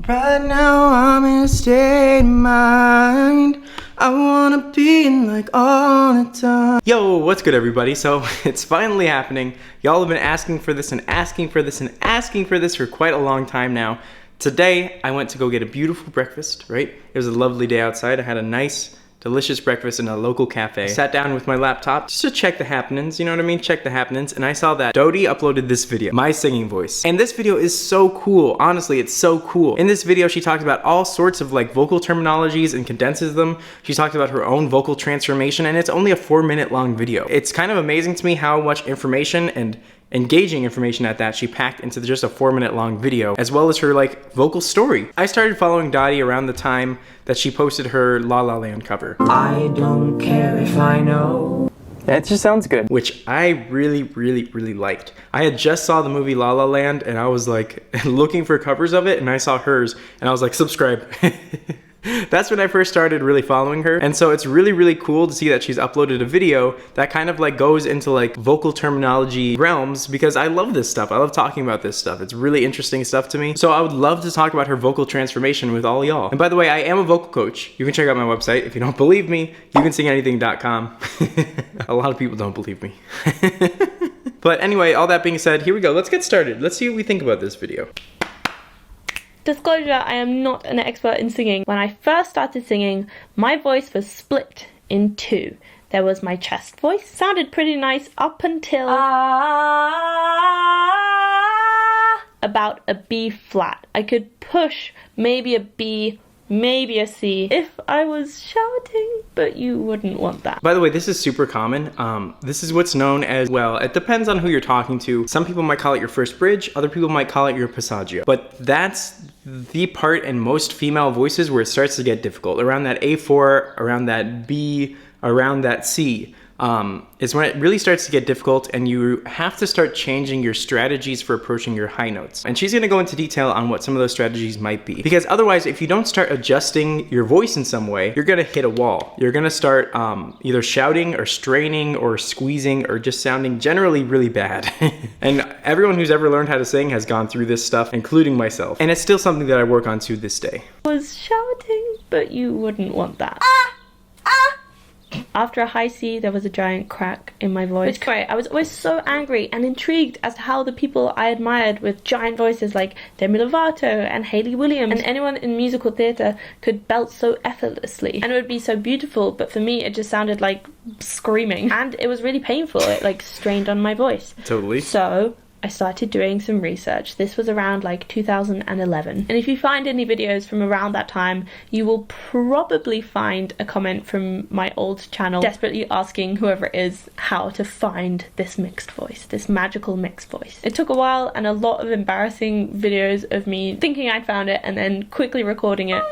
Right now I'm in a state of mind I wanna be in like all the time. Yo, what's good everybody? So it's finally happening. Y'all have been asking for this and asking for this and asking for this for quite a long time now. Today I went to go get a beautiful breakfast, right? It was a lovely day outside. I had a nice delicious breakfast in a local cafe. Sat down with my laptop just to check the happenings, you know what I mean? Check the happenings, and I saw that Dodie uploaded this video, my singing voice. And this video is so cool. Honestly, it's so cool. In this video, she talks about all sorts of like vocal terminologies and condenses them. She talked about her own vocal transformation, and it's only a 4-minute long video. It's kind of amazing to me how much information and engaging information at that she packed into just a 4-minute long video, as well as her like vocal story. I started following Dodie around the time that she posted her La La Land cover. I don't care if I know. That just sounds good. Which I really liked. I had just saw the movie La La Land and I was like looking for covers of it, and I saw hers and I was like, subscribe. That's when I first started really following her. And so it's really cool to see that she's uploaded a video that kind of like goes into like vocal terminology realms, because I love this stuff. I love talking about this stuff. It's really interesting stuff to me. So I would love to talk about her vocal transformation with all y'all. And by the way, I am a vocal coach. You can check out my website. If you don't believe me, youcanSingAnything.com. A lot of people don't believe me. But anyway, all that being said, here we go. Let's get started. Let's see what we think about this video. Disclosure, I am not an expert in singing. When I first started singing, my voice was split in two. There was my chest voice, sounded pretty nice up until about a B flat. I could push maybe a B, maybe a C if I was shouting, but you wouldn't want that. By the way, this is super common. This is what's known as, well, it depends on who you're talking to. Some people might call it your first bridge, other people might call it your passaggio. But that's the part in most female voices where it starts to get difficult. Around that A4, around that B, around that C. Is when it really starts to get difficult, and you have to start changing your strategies for approaching your high notes. And she's gonna go into detail on what some of those strategies might be. Because otherwise, if you don't start adjusting your voice in some way, you're gonna hit a wall. You're gonna start either shouting or straining or squeezing or just sounding generally really bad. And everyone who's ever learned how to sing has gone through this stuff, including myself. And it's still something that I work on to this day. I was shouting, but you wouldn't want that. After a high C, there was a giant crack in my voice. Which, I was always so angry and intrigued as to how the people I admired with giant voices like Demi Lovato and Hayley Williams and anyone in musical theatre could belt so effortlessly. And it would be so beautiful, but for me it just sounded like screaming. And it was really painful. It like strained on my voice. Totally. So I started doing some research. This was around like 2011. And if you find any videos from around that time, you will probably find a comment from my old channel desperately asking whoever it is how to find this mixed voice, this magical mixed voice. It took a while and a lot of embarrassing videos of me thinking I'd found it and then quickly recording it,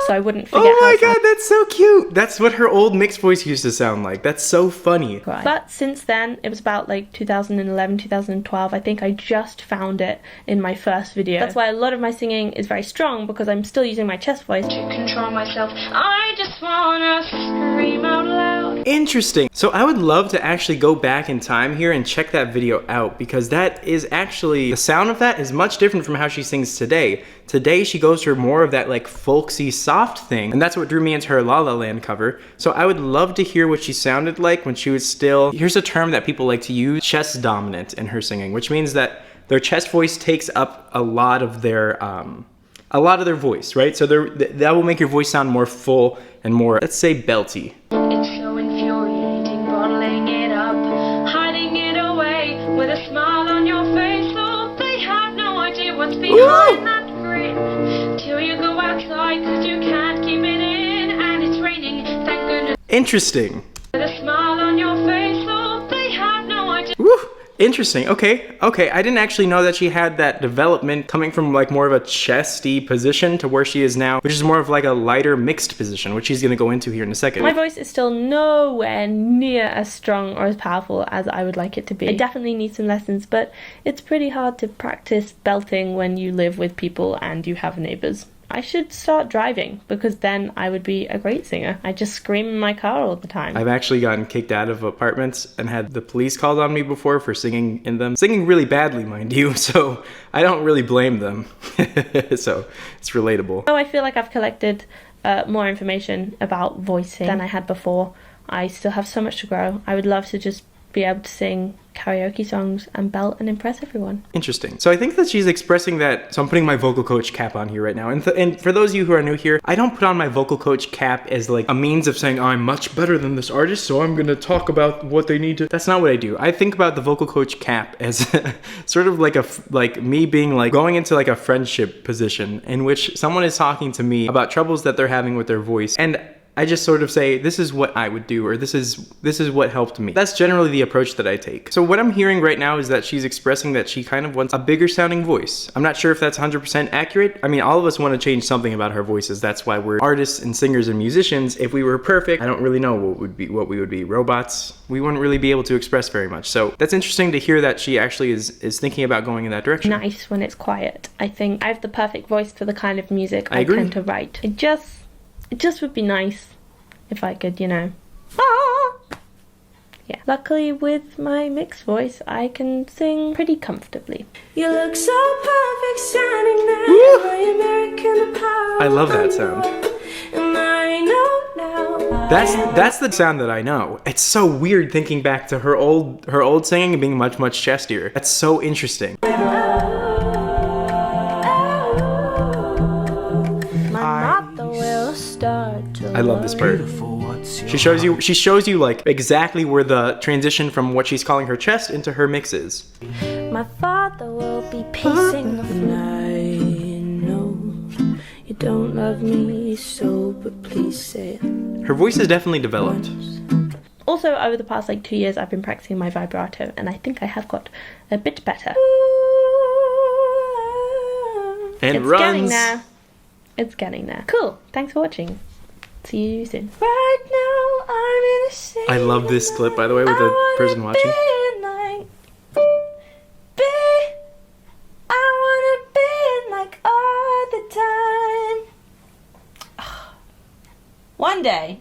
so I wouldn't forget. Oh my god, that's so cute. That's what her old mixed voice used to sound like. That's so funny. Right. But since then, it was about like 2011, 2012, I think I just found it in my first video. That's why a lot of my singing is very strong, because I'm still using my chest voice to control myself. I just wanna scream out loud. Interesting. So I would love to actually go back in time here and check that video out, because that is actually, the sound of that is much different from how she sings today. Today she goes for more of that like folksy soft thing, and that's what drew me into her La La Land cover. So I would love to hear what she sounded like when she was still, here's a term that people like to use, chest dominant in her singing, which means that their chest voice takes up a lot of their voice, right? So that will make your voice sound more full and more, let's say, belty. It's so infuriating, bottling it up, hiding it away with a smile on your face. So they have no idea what's behind that grin. Till you go outside, cause you can't keep it in, and it's raining, thank goodness. Interesting. With a smile on your face, so they have no idea. Woo! Interesting. Okay. I didn't actually know that she had that development coming from like more of a chesty position to where she is now, which is more of like a lighter mixed position, which she's gonna go into here in a second. My voice is still nowhere near as strong or as powerful as I would like it to be. I definitely need some lessons, but it's pretty hard to practice belting when you live with people and you have neighbors. I should start driving, because then I would be a great singer. I just scream in my car all the time. I've actually gotten kicked out of apartments and had the police called on me before for singing in them. Singing really badly, mind you, so I don't really blame them. So it's relatable. So I feel like I've collected more information about voicing than I had before. I still have so much to grow. I would love to just be able to sing karaoke songs and belt and impress everyone. Interesting. So I think that she's expressing that. So I'm putting my vocal coach cap on here right now. And for those of you who are new here, I don't put on my vocal coach cap as like a means of saying, oh, I'm much better than this artist, so I'm going to talk about what they need to. That's not what I do. I think about the vocal coach cap as sort of like me being like going into like a friendship position in which someone is talking to me about troubles that they're having with their voice. And I just sort of say, this is what I would do, or this is what helped me. That's generally the approach that I take. So what I'm hearing right now is that she's expressing that she kind of wants a bigger sounding voice. I'm not sure if that's 100% accurate. I mean, all of us want to change something about our voices. That's why we're artists and singers and musicians. If we were perfect, I don't really know what we would be. Robots, we wouldn't really be able to express very much. So that's interesting to hear that she actually is thinking about going in that direction. Nice when it's quiet. I think I have the perfect voice for the kind of music I agree. tend to write. It just would be nice if I could, yeah. Luckily with my mixed voice, I can sing pretty comfortably. You look so perfect standing there. My American Apparel. I love that sound. And I know now. That's the sound that I know. It's so weird thinking back to her old singing and being much chestier. That's so interesting. I love this part. She shows you like exactly where the transition from what she's calling her chest into her mix is. My father will be pacing the floor. I know you don't love me so, but please say it. Her voice is definitely developed. Also, over the past like 2 years, I've been practicing my vibrato, and I think I have got a bit better. And it's runs. Getting there. It's getting there. Cool. Thanks for watching. See you soon. Right now, I'm in a state. I love this clip, by the way, with the person watching. I wanna be like all the time. One day.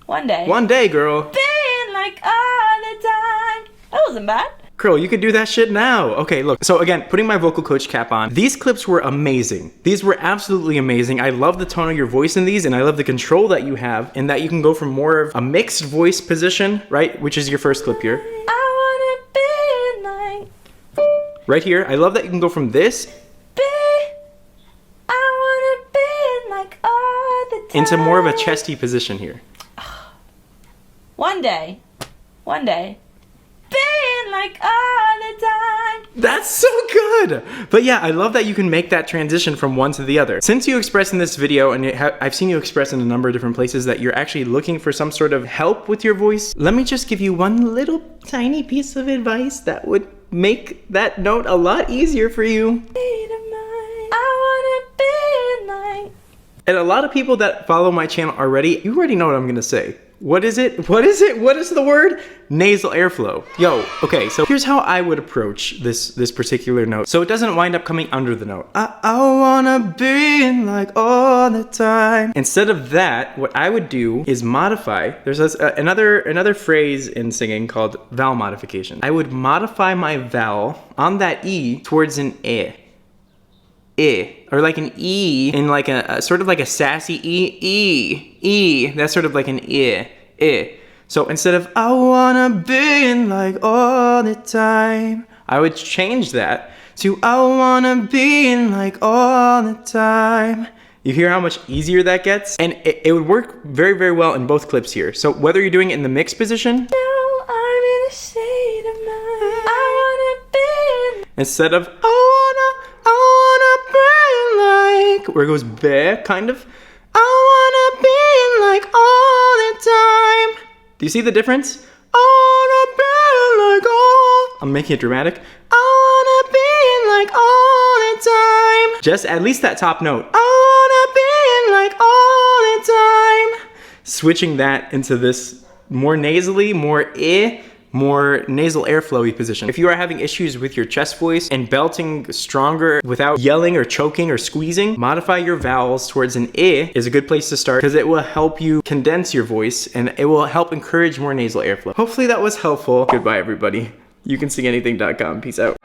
One day, girl. Being like all the time. That wasn't bad. Girl, you could do that shit now. Okay, look. So again, putting my vocal coach cap on. These clips were amazing. These were absolutely amazing. I love the tone of your voice in these, and I love the control that you have, and that you can go from more of a mixed voice position, right? Which is your first clip here. I wanna be like. Right here. I love that you can go from this I wanna be like all the time. into more of a chesty position here. One day. Being like all the time. That's so good! But yeah, I love that you can make that transition from one to the other. Since you expressed in this video, and I've seen you express in a number of different places that you're actually looking for some sort of help with your voice, let me just give you one little tiny piece of advice that would make that note a lot easier for you. I wanna be like. And a lot of people that follow my channel already, you already know what I'm gonna say. What is it? What is the word? Nasal airflow. Yo, okay, so here's how I would approach this particular note, so it doesn't wind up coming under the note. I wanna be like all the time. Instead of that, what I would do is modify. There's another phrase in singing called vowel modification. I would modify my vowel on that E towards an eh. Or like an E in like a sort of like a sassy E. That's sort of like an I. So instead of I wanna be like all the time, I would change that to I wanna be like all the time. You hear how much easier that gets? And it would work very, very well in both clips here. So whether you're doing it in the mix position, Now I'm in a state of mind. I wanna be. Instead of I wanna be like, where it goes back, kind of. I wanna be like all the time. Do you see the difference? I wanna be like all. I'm making it dramatic. I wanna be like all the time. Just at least that top note. I wanna be like all the time. Switching that into this more nasally, more more nasal airflowy position. If you are having issues with your chest voice and belting stronger without yelling or choking or squeezing, modify your vowels towards an I is a good place to start because it will help you condense your voice and it will help encourage more nasal airflow. Hopefully that was helpful. Goodbye, everybody. YouCanSingAnything.com. Peace out.